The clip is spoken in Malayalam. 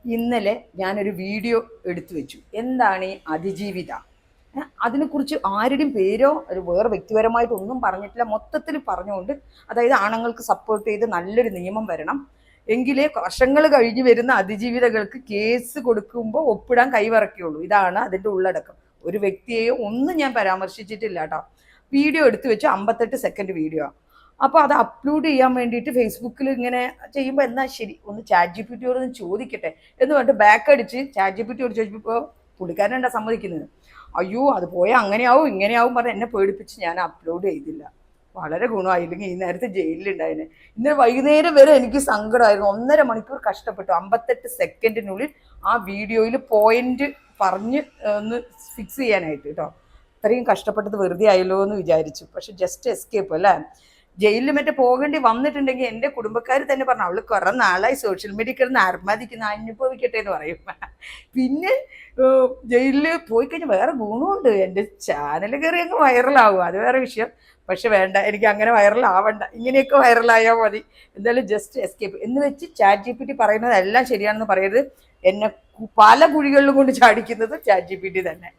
ഇന്നലെ ഞാനൊരു വീഡിയോ എടുത്തു വെച്ചു. എന്താണ് ഈ അതിജീവിത? അതിനെക്കുറിച്ച് ആരുടെയും പേരോ ഒരു വേറെ വ്യക്തിപരമായിട്ടൊന്നും പറഞ്ഞിട്ടില്ല. മൊത്തത്തിൽ പറഞ്ഞുകൊണ്ട്, അതായത് ആണുങ്ങൾക്ക് സപ്പോർട്ട് ചെയ്ത് നല്ലൊരു നിയമം വരണം, എങ്കിലേ വർഷങ്ങൾ കഴിഞ്ഞ് വരുന്ന അതിജീവിതകൾക്ക് കേസ് കൊടുക്കുമ്പോൾ ഒപ്പിടാൻ കൈവറക്കുള്ളൂ. ഇതാണ് അതിൻ്റെ ഉള്ളടക്കം. ഒരു വ്യക്തിയെയോ ഒന്നും ഞാൻ പരാമർശിച്ചിട്ടില്ല കേട്ടോ. വീഡിയോ എടുത്തു വെച്ച് 58 സെക്കൻഡ് വീഡിയോ. അപ്പോൾ അത് അപ്ലോഡ് ചെയ്യാൻ വേണ്ടിയിട്ട് ഫേസ്ബുക്കിൽ ഇങ്ങനെ ചെയ്യുമ്പോൾ എന്നാൽ ശരി ഒന്ന് ചാറ്റ് ജി പി ടിയോട് ഒന്ന് ചോദിക്കട്ടെ എന്ന് പറഞ്ഞിട്ട് ബാക്ക് അടിച്ച് ചാറ്റ് ജി പി ടിയോട് ചോദിച്ചപ്പോൾ പുള്ളിക്കാരനുണ്ടാ സമ്മതിക്കുന്നത്. അയ്യോ അത് പോയാൽ അങ്ങനെയാവും ഇങ്ങനെയാവും പറഞ്ഞ് എന്നെ പേടിപ്പിച്ച് ഞാൻ അപ്ലോഡ് ചെയ്തില്ല. വളരെ ഗുണമായില്ലെങ്കിൽ ഈ നേരത്തെ ജയിലിലുണ്ടായിരുന്നു. ഇന്നലെ വൈകുന്നേരം വരെ എനിക്ക് സങ്കടമായിരുന്നു. 1.5 മണിക്കൂർ കഷ്ടപ്പെട്ടു 58 സെക്കൻഡിനുള്ളിൽ ആ വീഡിയോയിൽ പോയിന്റ് പറഞ്ഞ് ഒന്ന് ഫിക്സ് ചെയ്യാനായിട്ട് കേട്ടോ. അത്രയും കഷ്ടപ്പെട്ടത് വെറുതെ ആയല്ലോ എന്ന് വിചാരിച്ചു. പക്ഷെ ജസ്റ്റ് എസ്കേപ്പ് അല്ലേ. ജയിലിൽ മറ്റേ പോകേണ്ടി വന്നിട്ടുണ്ടെങ്കിൽ എൻ്റെ കുടുംബക്കാർ തന്നെ പറഞ്ഞു അവള് കുറെ നാളായി സോഷ്യൽ മീഡിയ കിടന്ന് അർമാദിക്കുന്ന അനുഭവിക്കട്ടെ എന്ന് പറയും. പിന്നെ ജയിലിൽ പോയി കഴിഞ്ഞാൽ വേറെ ഗുണമുണ്ട്. എൻ്റെ ചാനൽ കയറി അങ്ങ് വൈറലാവും, അത് വേറെ വിഷയം. പക്ഷെ വേണ്ട, എനിക്ക് അങ്ങനെ വൈറലാവണ്ട, ഇങ്ങനെയൊക്കെ വൈറലായാൽ മതി. എന്തായാലും ജസ്റ്റ് എസ്കേപ്പ് എന്ന് വെച്ച് ചാറ്റ് ജി പി ടി പറയുന്നത് എല്ലാം ശരിയാണെന്ന് പറയരുത്. എന്നെ പല കുഴികളിലും കൊണ്ട് ചാടിക്കുന്നത് ചാറ്റ് ജി പി ടി തന്നെ.